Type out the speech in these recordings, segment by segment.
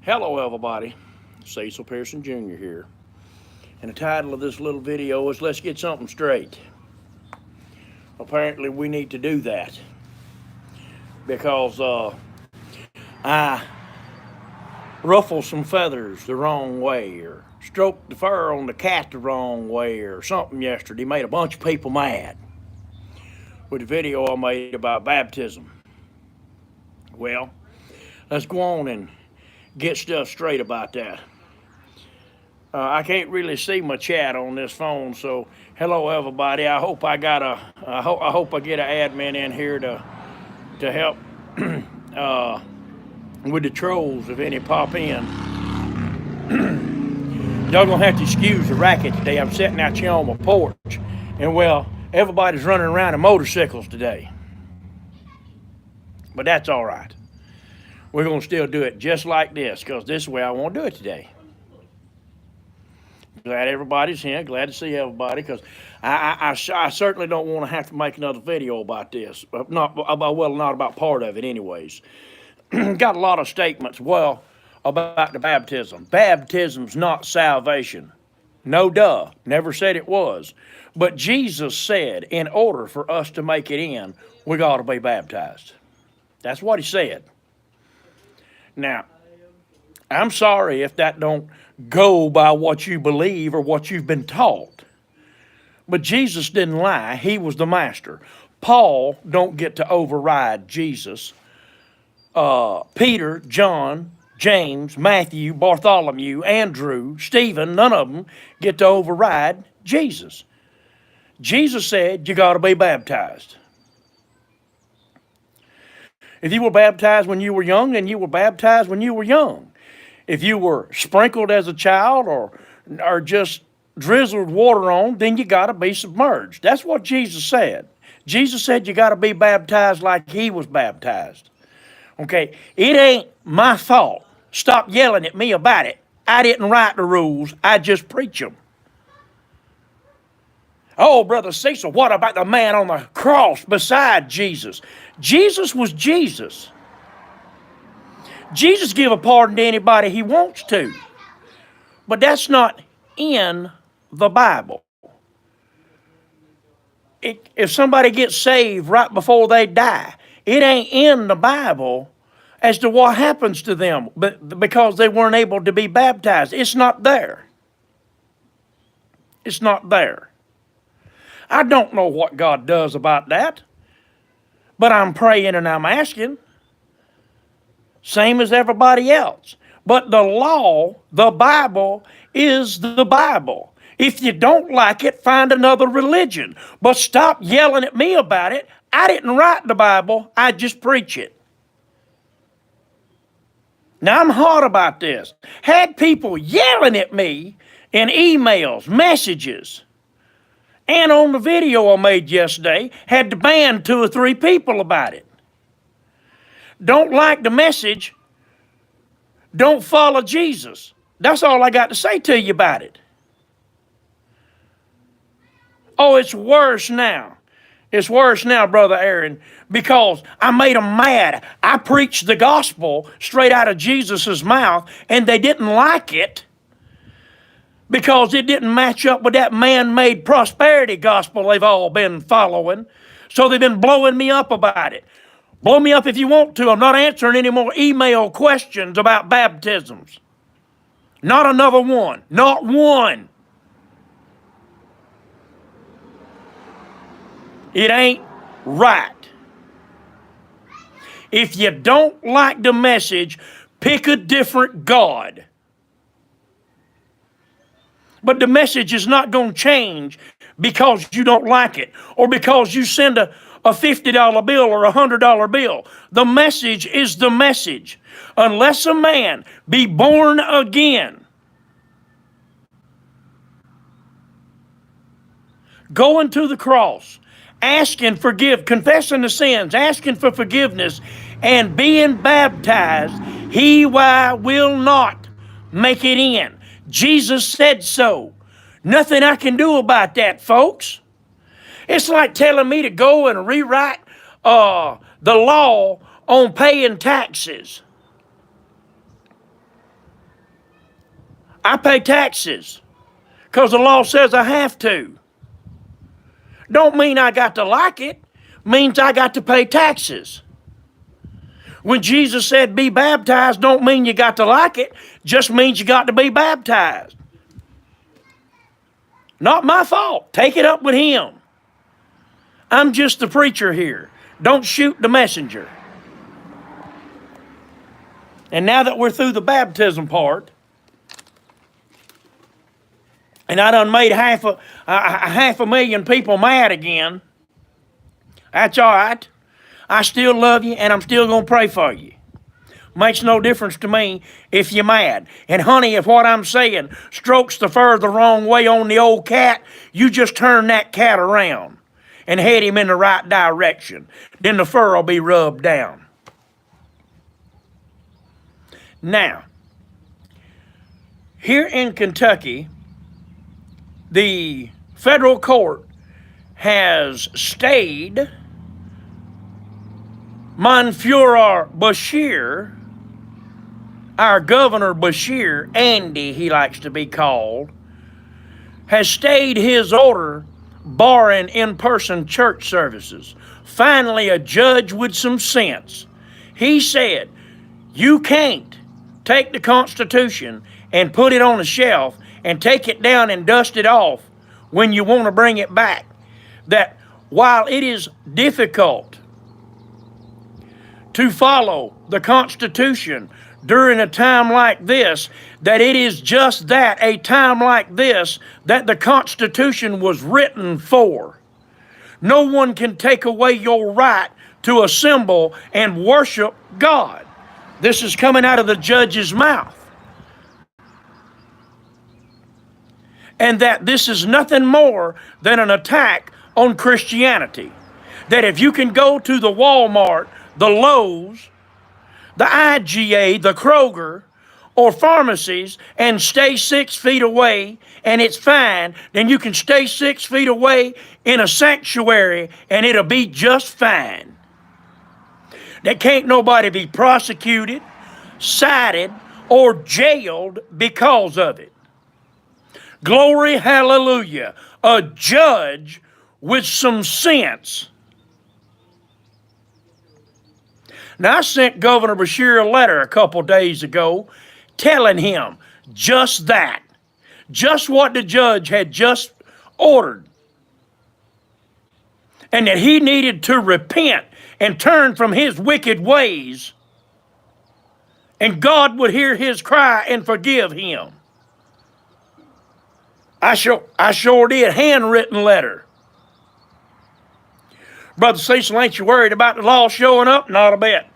Hello, everybody. Cecil Pearson Jr. here. And the title of this little video is Let's Get Something Straight. Apparently, we need to do that because I ruffled some feathers the wrong way or stroked the fur on the cat the wrong way or something yesterday. Made a bunch of people mad with the video I made about baptism. Well, let's go on and get stuff straight about that. I can't really see my chat on this phone, so hello everybody. I hope I get an admin in here to help with the trolls if any pop in. Y'all gonna have to excuse the racket today. I'm sitting out here on my porch, and well, everybody's running around in motorcycles today, but that's all right. We're gonna still do it just like this because this is the way I want to do it today. Glad everybody's here. Glad to see everybody because I certainly don't want to have to make another video about this. Not about part of it, anyways. Got a lot of statements. Well, about the baptism. Baptism's not salvation. No, duh. Never said it was. But Jesus said, in order for us to make it in, we got to be baptized. That's what he said. Now, I'm sorry if that don't go by what you believe or what you've been taught. But Jesus didn't lie. He was the master. Paul don't get to override Jesus. Peter, John, James, Matthew, Bartholomew, Andrew, Stephen, none of them get to override Jesus. Jesus said you got to be baptized. If you were baptized when you were young, then you were baptized when you were young. If you were sprinkled as a child or just drizzled water on, then you got to be submerged. That's what Jesus said. Jesus said you got to be baptized like he was baptized. Okay, it ain't my fault. Stop yelling at me about it. I didn't write the rules. I just preach them. Oh, Brother Cecil, what about the man on the cross beside Jesus? Jesus was Jesus. Jesus give a pardon to anybody he wants to. But that's not in the Bible. If somebody gets saved right before they die, it ain't in the Bible as to what happens to them because they weren't able to be baptized. It's not there. It's not there. I don't know what God does about that, but I'm praying and I'm asking. Same as everybody else. But the law, the Bible, is the Bible. If you don't like it, find another religion. But stop yelling at me about it. I didn't write the Bible. I just preach it. Now, I'm hot about this. Had people yelling at me in emails, messages, and on the video I made yesterday, had to ban 2 or 3 people about it. Don't like the message, don't follow Jesus. That's all I got to say to you about it. Oh, it's worse now. It's worse now, Brother Aaron, because I made them mad. I preached the gospel straight out of Jesus' mouth, and they didn't like it because it didn't match up with that man-made prosperity gospel they've all been following. So they've been blowing me up about it. Blow me up if you want to. I'm not answering any more email questions about baptisms. Not another one. Not one. It ain't right. If you don't like the message, pick a different God. But the message is not going to change because you don't like it or because you send a $50 bill or a $100 bill. The message is the message. Unless a man be born again, going to the cross, asking confessing the sins, asking for forgiveness, and being baptized, he will not make it in. Jesus said so. Nothing I can do about that, folks. It's like telling me to go and rewrite the law on paying taxes. I pay taxes because the law says I have to. Don't mean I got to like it. Means I got to pay taxes. When Jesus said be baptized, don't mean you got to like it. Just means you got to be baptized. Not my fault. Take it up with him. I'm just the preacher here. Don't shoot the messenger. And now that we're through the baptism part, and I done made half a million people mad again, that's all right. I still love you, and I'm still going to pray for you. Makes no difference to me if you're mad. And honey, if what I'm saying strokes the fur the wrong way on the old cat, you just turn that cat around and head him in the right direction. Then the fur will be rubbed down. Now, here in Kentucky, the federal court has stayed Monführer Bashir, our Governor Bashir, Andy he likes to be called, has stayed his order barring in-person church services. Finally, a judge with some sense. He said, you can't take the Constitution and put it on a shelf and take it down and dust it off when you want to bring it back. That while it is difficult to follow the Constitution during a time like this, that it is just that, a time like this, that the Constitution was written for. No one can take away your right to assemble and worship God. This is coming out of the judge's mouth. And that this is nothing more than an attack on Christianity. That if you can go to the Walmart, the Lowe's, the IGA, the Kroger, or pharmacies and stay 6 feet away and it's fine, then you can stay 6 feet away in a sanctuary and it'll be just fine. That can't nobody be prosecuted, cited, or jailed because of it. Glory, hallelujah. A judge with some sense. Now, I sent Governor Bashir a letter a couple days ago telling him just that. Just what the judge had just ordered. And that he needed to repent and turn from his wicked ways. And God would hear his cry and forgive him. I sure did. Handwritten letter. Brother Cecil, ain't you worried about the law showing up? Not a bit.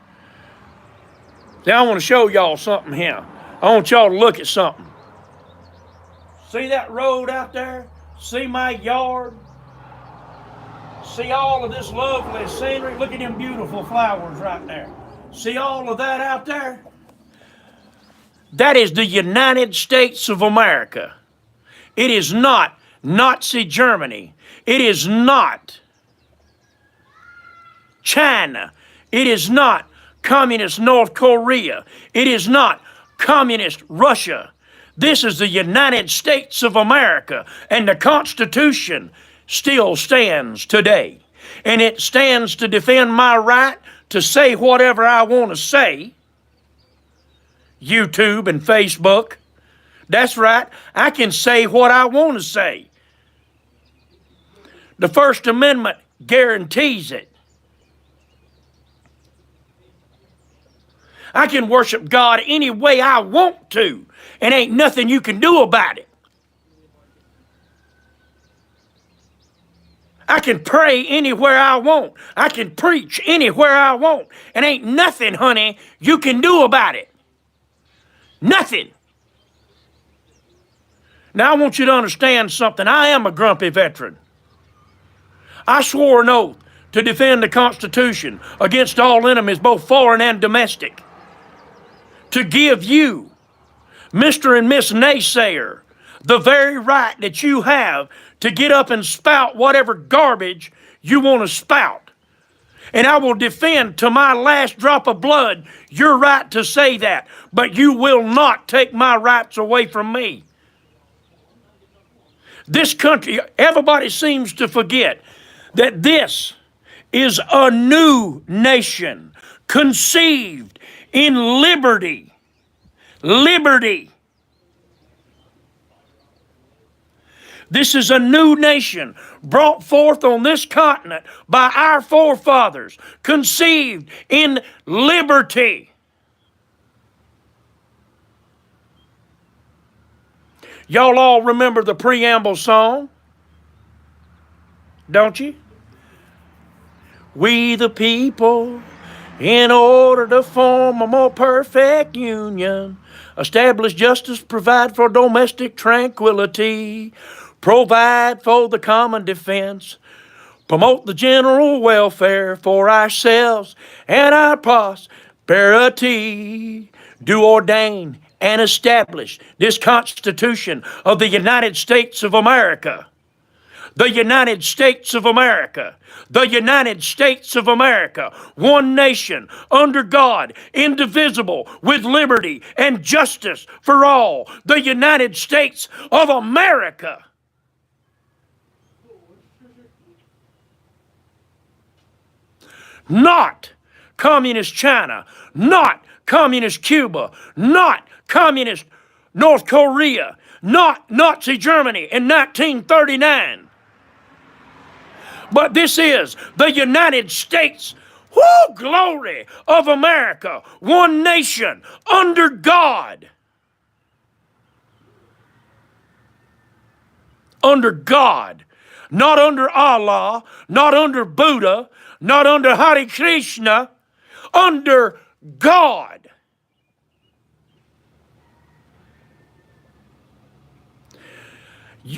Now I want to show y'all something here. I want y'all to look at something. See that road out there? See my yard? See all of this lovely scenery? Look at them beautiful flowers right there. See all of that out there? That is the United States of America. It is not Nazi Germany. It is not China. It is not communist North Korea. It is not communist Russia. This is the United States of America, and the Constitution still stands today. And it stands to defend my right to say whatever I want to say. YouTube and Facebook. That's right, I can say what I want to say. The First Amendment guarantees it. I can worship God any way I want to, and ain't nothing you can do about it. I can pray anywhere I want. I can preach anywhere I want, and ain't nothing, honey, you can do about it. Nothing. Now, I want you to understand something. I am a grumpy veteran. I swore an oath to defend the Constitution against all enemies, both foreign and domestic. To give you, Mr. and Miss Naysayer, the very right that you have to get up and spout whatever garbage you want to spout. And I will defend to my last drop of blood your right to say that. But you will not take my rights away from me. This country, everybody seems to forget that this is a new nation conceived in liberty. Liberty. This is a new nation brought forth on this continent by our forefathers, conceived in liberty. Y'all all remember the preamble song, don't you? We the people, in order to form a more perfect union, establish justice, provide for domestic tranquility, provide for the common defense, promote the general welfare for ourselves and our prosperity, do ordain and establish this Constitution of the United States of America. The United States of America. The United States of America. One nation, under God, indivisible, with liberty and justice for all. The United States of America. Not communist China, not communist Cuba, not communist North Korea, not Nazi Germany in 1939. But this is the United States, whoo, glory of America, one nation under God. Under God, not under Allah, not under Buddha, not under Hare Krishna, under God.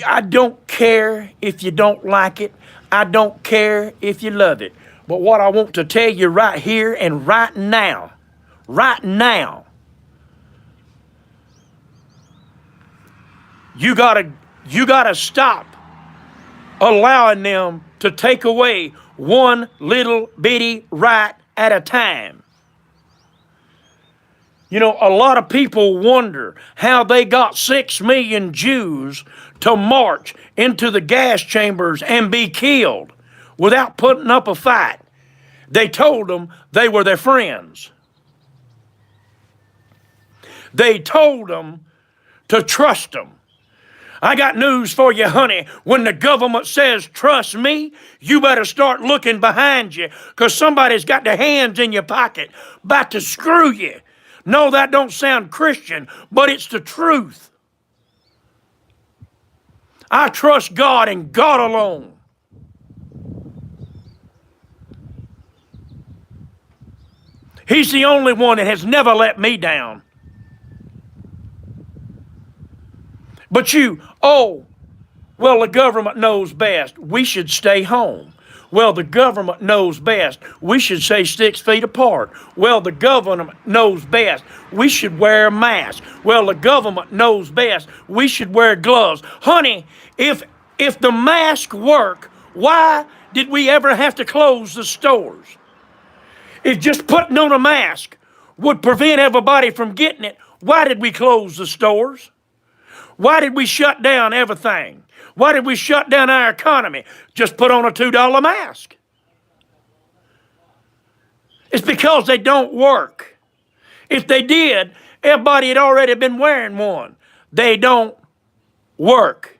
I don't care if you don't like it. I don't care if you love it. But what I want to tell you right here and right now, you gotta stop allowing them to take away one little bitty right at a time. You know, a lot of people wonder how they got 6 million Jews to march into the gas chambers and be killed without putting up a fight. They told them they were their friends. They told them to trust them. I got news for you, honey. When the government says, trust me, you better start looking behind you, because somebody's got their hands in your pocket about to screw you. No, that don't sound Christian, but it's the truth. I trust God and God alone. He's the only one that has never let me down. But well, the government knows best. We should stay home. Well, the government knows best. We should stay 6 feet apart. Well, the government knows best. We should wear a mask. Well, the government knows best. We should wear gloves. Honey, if the masks work, why did we ever have to close the stores? If just putting on a mask would prevent everybody from getting it, why did we close the stores? Why did we shut down everything? Why did we shut down our economy? Just put on a $2 mask. It's because they don't work. If they did, everybody had already been wearing one. They don't work.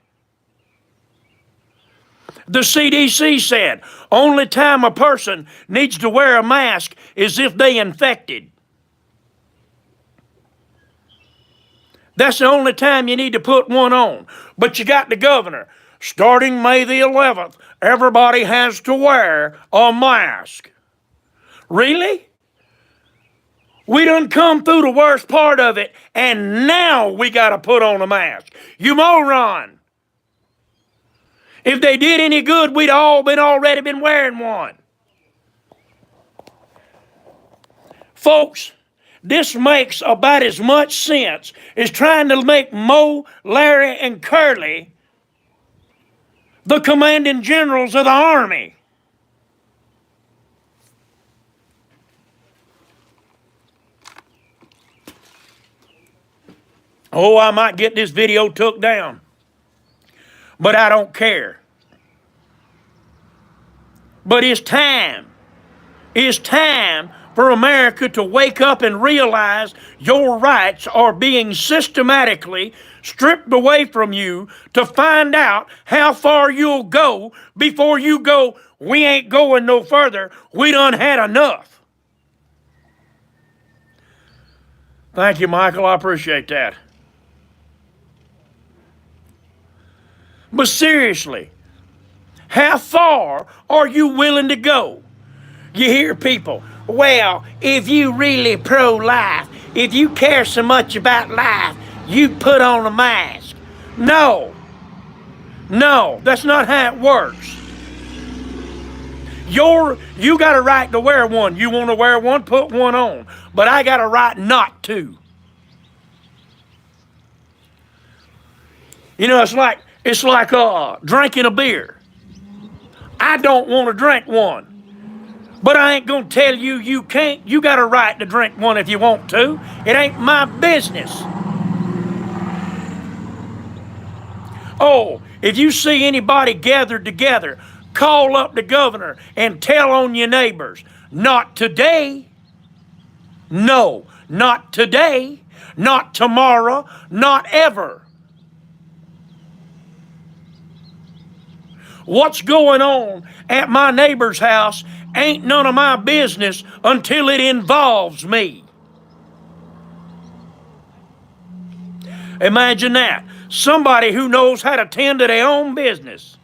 The CDC said, only time a person needs to wear a mask is if they infected. That's the only time you need to put one on. But you got the governor. Starting May the 11th, everybody has to wear a mask. Really? We done come through the worst part of it, and now we got to put on a mask. You moron. If they did any good, we'd all already been wearing one. Folks, this makes about as much sense as trying to make Mo, Larry, and Curly the commanding generals of the army. Oh, I might get this video took down, but I don't care. But it's time. It's time for America to wake up and realize your rights are being systematically stripped away from you to find out how far you'll go before you go, we ain't going no further. We done had enough. Thank you, Michael. I appreciate that. But seriously, how far are you willing to go? You hear people, well, if you really pro-life, if you care so much about life, you put on a mask. No, that's not how it works. You got a right to wear one. You want to wear one, put one on. But I got a right not to. You know, it's like drinking a beer. I don't want to drink one. But I ain't gonna tell you you can't. You got a right to drink one if you want to. It ain't my business. Oh, if you see anybody gathered together, call up the governor and tell on your neighbors. Not today. No, not today. Not tomorrow. Not ever. What's going on at my neighbor's house ain't none of my business until it involves me. Imagine that. Somebody who knows how to tend to their own business.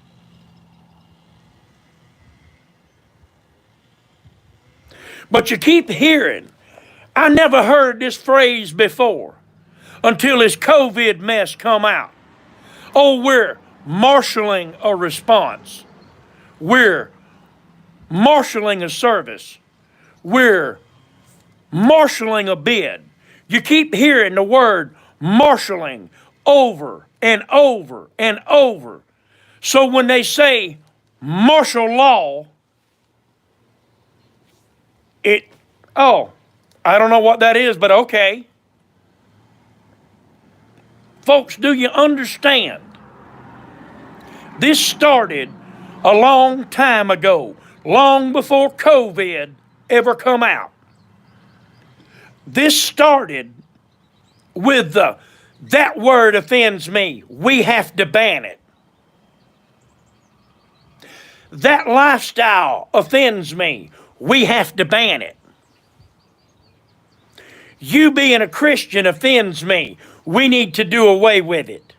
But you keep hearing, I never heard this phrase before until this COVID mess come out. Oh, we're marshaling a response. We're marshaling a service. We're marshaling a bid. You keep hearing the word marshaling over and over and over. So when they say martial law, I don't know what that is, but okay. Folks, do you understand? This started a long time ago, long before COVID ever come out. This started with that word offends me. We have to ban it. That lifestyle offends me. We have to ban it. You being a Christian offends me. We need to do away with it.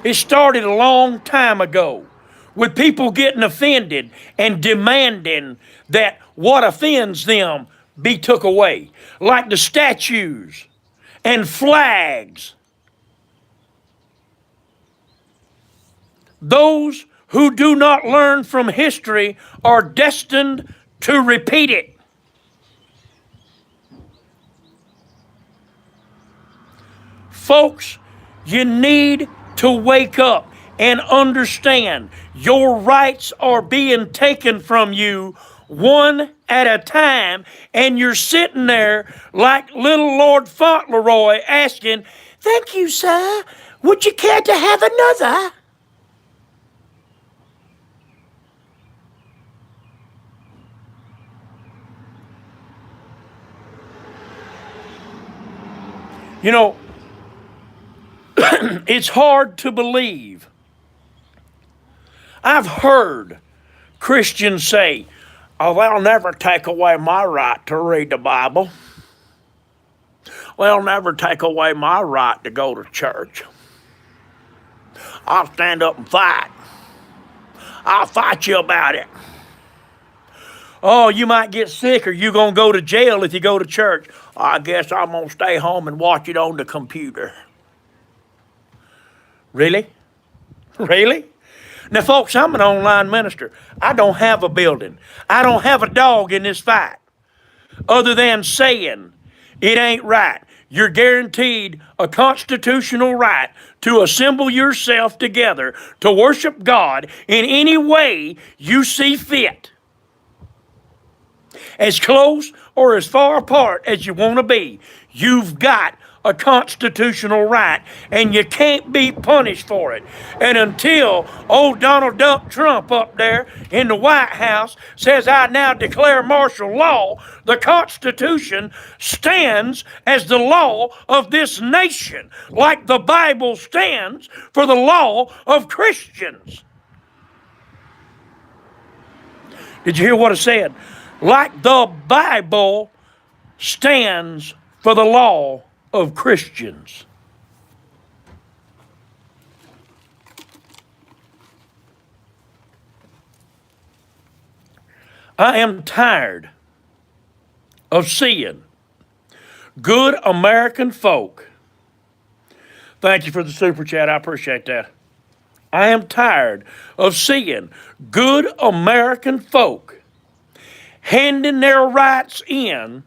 It started a long time ago with people getting offended and demanding that what offends them be took away. Like the statues and flags. Those who do not learn from history are destined to repeat it. Folks, you need to wake up and understand your rights are being taken from you one at a time, and you're sitting there like little Lord Fauntleroy asking, "Thank you, sir. Would you care to have another?" You know, it's hard to believe. I've heard Christians say, "Oh, they'll never take away my right to read the Bible. They'll never take away my right to go to church. I'll stand up and fight. I'll fight you about it. Oh, you might get sick or you're going to go to jail if you go to church. I guess I'm going to stay home and watch it on the computer." Really? Really? Now, folks, I'm an online minister. I don't have a building. I don't have a dog in this fight. Other than saying it ain't right. You're guaranteed a constitutional right to assemble yourself together to worship God in any way you see fit. as close or as far apart as you want to be. You've got a constitutional right, and you can't be punished for it. And until old Donald Duck Trump up there in the White House says, I now declare martial law, the Constitution stands as the law of this nation, like the Bible stands for the law of Christians. Did you hear what I said? Like the Bible stands for the law of Christians. I am tired of seeing good American folk. Thank you for the super chat. I appreciate that. I am tired of seeing good American folk handing their rights in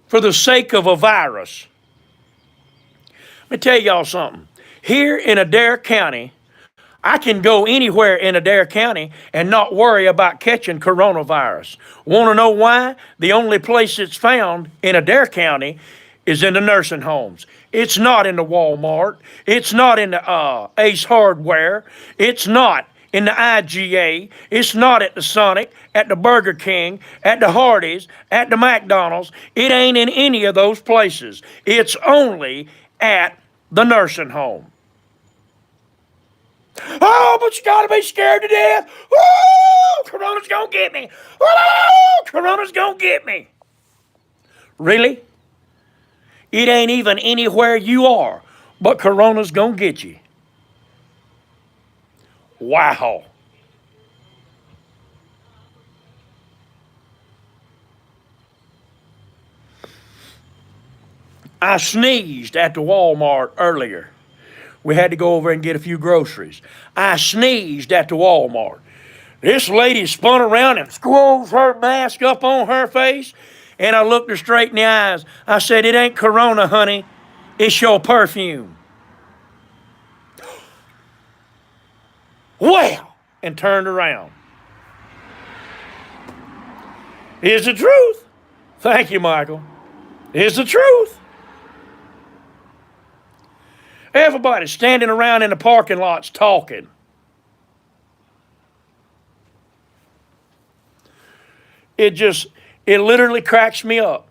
for the sake of a virus. Let me tell y'all something. Here in Adair County, I can go anywhere in Adair County and not worry about catching coronavirus. Want to know why? The only place it's found in Adair County is in the nursing homes. It's not in the Walmart. It's not in the Ace Hardware. It's not in the IGA. It's not at the Sonic, at the Burger King, at the Hardee's, at the McDonald's. It ain't in any of those places. It's only at the nursing home. Oh, but you gotta be scared to death. Oh, Corona's gonna get me. Oh, Corona's gonna get me. Really? It ain't even anywhere you are, but Corona's gonna get you. Wow. I sneezed at the Walmart earlier. We had to go over and get a few groceries. I sneezed at the Walmart. This lady spun around and squoze her mask up on her face, and I looked her straight in the eyes. I said, it ain't Corona, honey. It's your perfume. Well, and turned around. Is the truth. Thank you, Michael. Is the truth. Everybody standing around in the parking lots talking. It literally cracks me up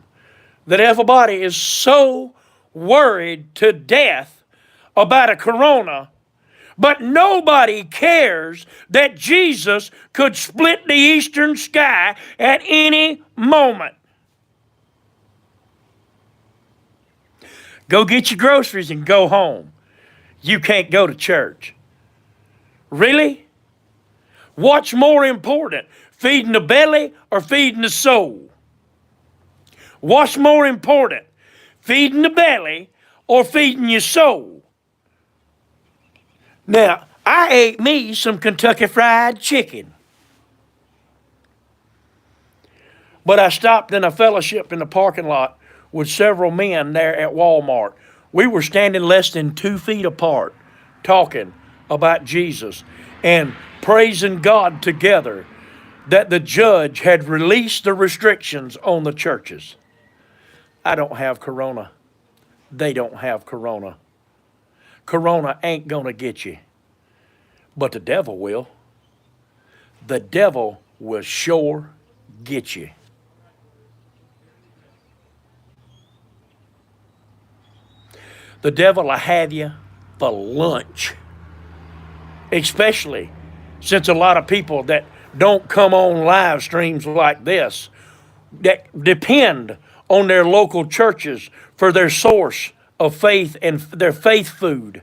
that everybody is so worried to death about a corona, but nobody cares that Jesus could split the eastern sky at any moment. Go get your groceries and go home. You can't go to church. Really? What's more important, feeding the belly or feeding the soul? What's more important, feeding the belly or feeding your soul? Now, I ate me some Kentucky Fried Chicken. But I stopped in a fellowship in the parking lot with several men there at Walmart. We were standing less than 2 feet apart, talking about Jesus and praising God together that the judge had released the restrictions on the churches. I don't have corona. They don't have corona. Corona ain't gonna get you, but the devil will. The devil will sure get you. The devil will have you for lunch. Especially since a lot of people that don't come on live streams like this, that depend on their local churches for their source of faith and their faith food.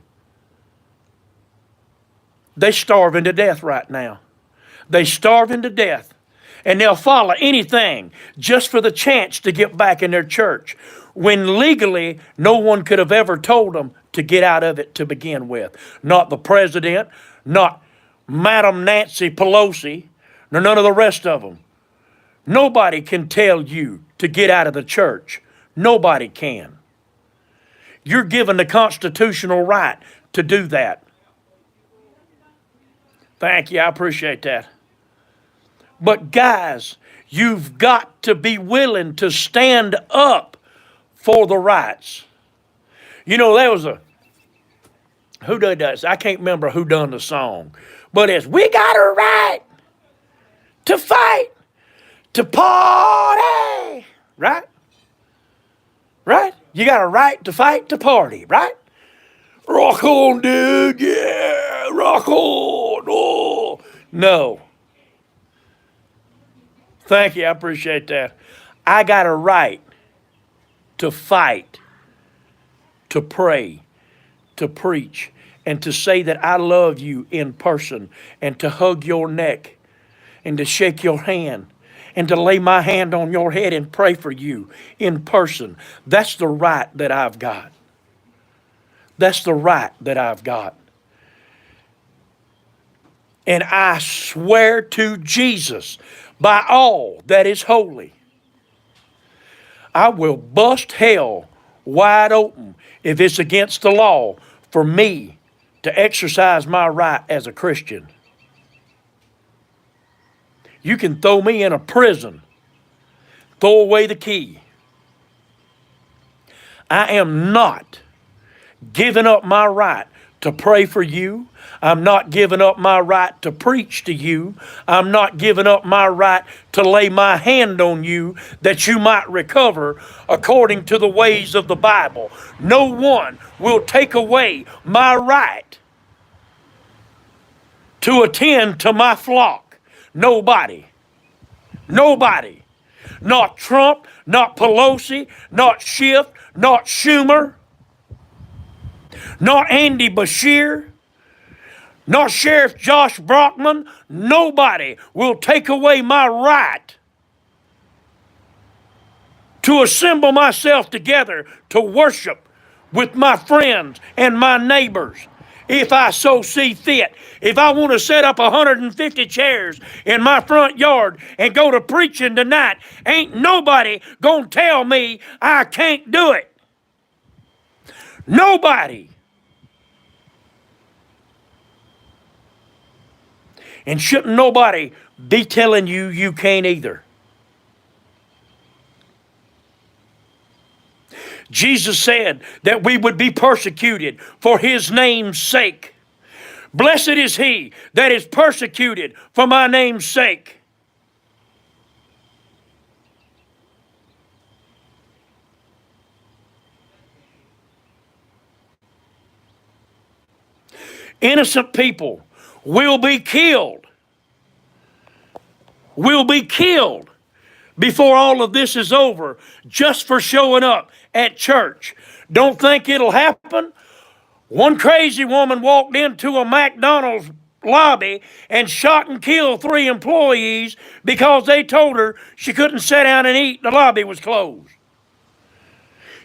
They're starving to death right now. They're starving to death. And they'll follow anything just for the chance to get back in their church, when legally no one could have ever told them to get out of it to begin with. Not the president, not Madam Nancy Pelosi, nor none of the rest of them. Nobody can tell you to get out of the church. Nobody can. You're given the constitutional right to do that. Thank you, I appreciate that. But guys, you've got to be willing to stand up for the rights. You know, there was who did that? I can't remember who done the song. But it's, we got a right to fight, to party. Right? Right? You got a right to fight, to party. Right? Rock on, dude. Yeah. Rock on. Oh. No. Thank you. I appreciate that. I got a right to fight, to pray, to preach, and to say that I love you in person, and to hug your neck, and to shake your hand, and to lay my hand on your head and pray for you in person. That's the right that I've got. That's the right that I've got. And I swear to Jesus, by all that is holy, I will bust hell wide open if it's against the law for me to exercise my right as a Christian. You can throw me in a prison, throw away the key. I am not giving up my right to pray for you. I'm not giving up my right to preach to you. I'm not giving up my right to lay my hand on you that you might recover according to the ways of the Bible. No one will take away my right to attend to my flock. Nobody. Nobody. Not Trump, not Pelosi, not Schiff, not Schumer, not Andy Beshear, not Sheriff Josh Brockman. Nobody will take away my right to assemble myself together to worship with my friends and my neighbors if I so see fit. If I want to set up 150 chairs in my front yard and go to preaching tonight, ain't nobody gonna tell me I can't do it. Nobody. And shouldn't nobody be telling you you can't either. Jesus said that we would be persecuted for his name's sake. Blessed is he that is persecuted for my name's sake. Innocent people will be killed. Will be killed before all of this is over just for showing up at church. Don't think it'll happen. One crazy woman walked into a McDonald's lobby and shot and killed 3 employees because they told her she couldn't sit down and eat. The lobby was closed.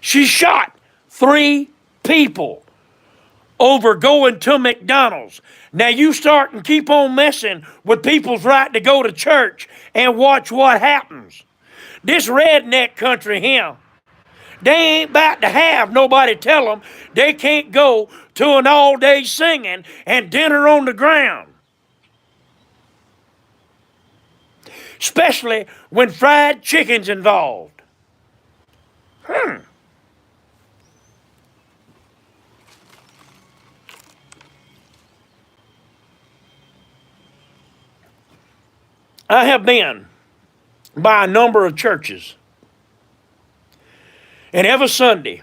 She shot 3 people over going to McDonald's. Now you start and keep on messing with people's right to go to church and watch what happens. This redneck country here, they ain't about to have nobody tell them they can't go to an all-day singing and dinner on the ground. Especially when fried chicken's involved. I have been by a number of churches, and every Sunday,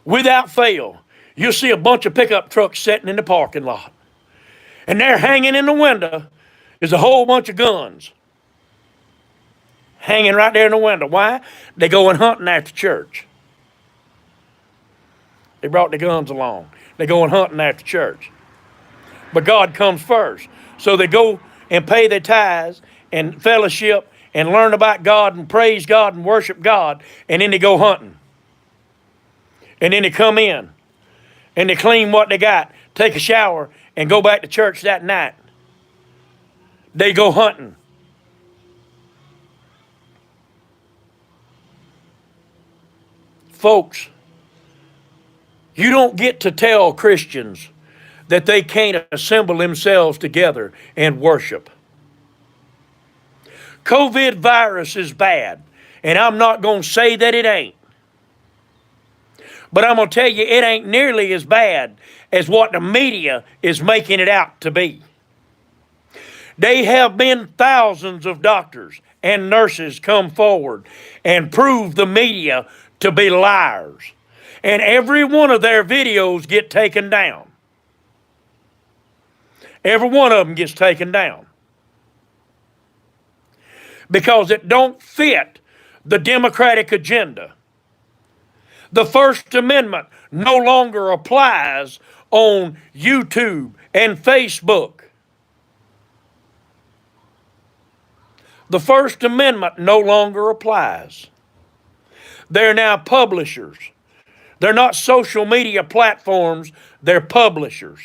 without fail, you'll see a bunch of pickup trucks sitting in the parking lot. And there hanging in the window is a whole bunch of guns. Hanging right there in the window. Why? They going hunting after church. They brought the guns along. They going hunting after church. But God comes first. So they go and pay their tithes and fellowship and learn about God and praise God and worship God, and then they go hunting. And then they come in and they clean what they got, take a shower, and go back to church that night. They go hunting. Folks, you don't get to tell Christians that they can't assemble themselves together and worship. COVID virus is bad, and I'm not going to say that it ain't. But I'm going to tell you, it ain't nearly as bad as what the media is making it out to be. They have been thousands of doctors and nurses come forward and prove the media to be liars. And every one of their videos get taken down. Every one of them gets taken down. Because it don't fit the Democratic agenda. The First Amendment no longer applies on YouTube and Facebook. The First Amendment no longer applies. They're now publishers. They're not social media platforms, they're publishers.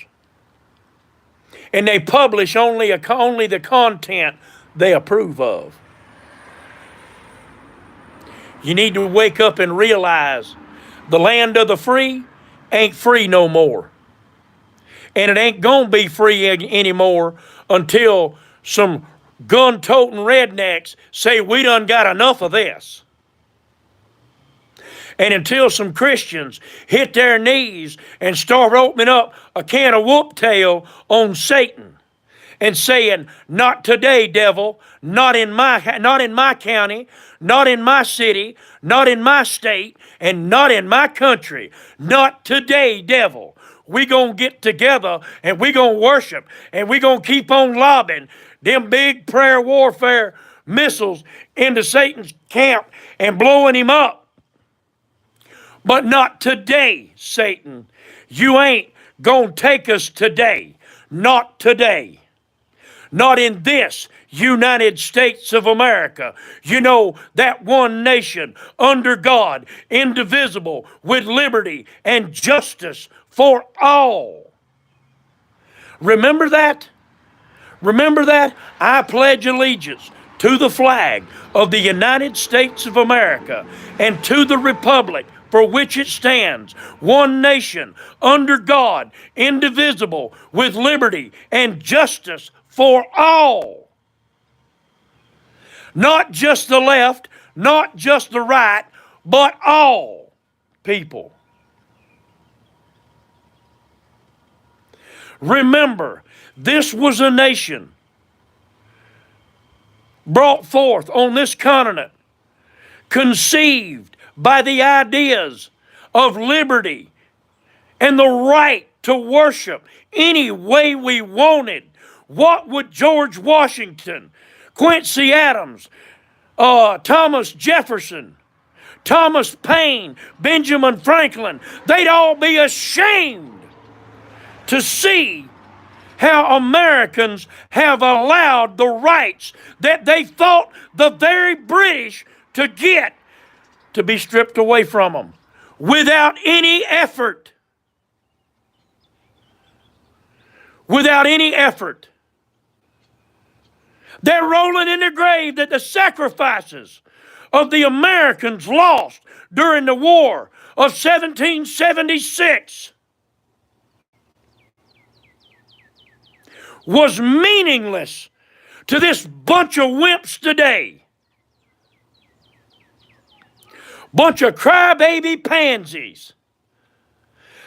And they publish only the content they approve of. You need to wake up and realize the land of the free ain't free no more. And it ain't gonna be free anymore until some gun-toting rednecks say we done got enough of this. And until some Christians hit their knees and start opening up a can of whoop tail on Satan and saying, not today, devil, not in my county, not in my city, not in my state, and not in my country. Not today, devil. We gonna get together and we gonna worship and we gonna keep on lobbing them big prayer warfare missiles into Satan's camp and blowing him up. But not today, Satan. You ain't gonna take us today. Not today. Not in this United States of America. You know, that one nation under God, indivisible, with liberty and justice for all. Remember that? Remember that? I pledge allegiance to the flag of the United States of America and to the republic for which it stands, one nation, under God, indivisible, with liberty and justice for all. Not just the left, not just the right, but all people. Remember, this was a nation brought forth on this continent, conceived by the ideas of liberty and the right to worship any way we wanted. What would George Washington, Quincy Adams, Thomas Jefferson, Thomas Paine, Benjamin Franklin, they'd all be ashamed to see how Americans have allowed the rights that they thought the very British to get to be stripped away from them without any effort. Without any effort. They're rolling in the grave that the sacrifices of the Americans lost during the War of 1776 was meaningless to this bunch of wimps today. Bunch of crybaby pansies.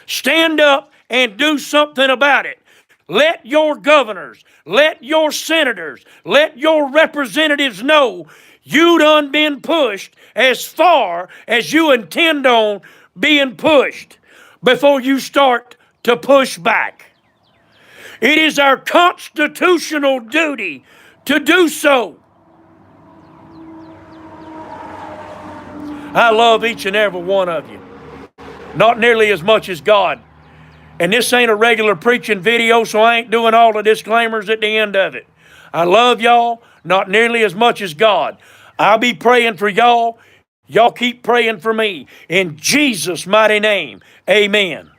Stand up and do something about it. Let your governors, let your senators, let your representatives know you done been pushed as far as you intend on being pushed before you start to push back. It is our constitutional duty to do so. I love each and every one of you. Not nearly as much as God. And this ain't a regular preaching video, so I ain't doing all the disclaimers at the end of it. I love y'all, not nearly as much as God. I'll be praying for y'all. Y'all keep praying for me. In Jesus' mighty name, amen.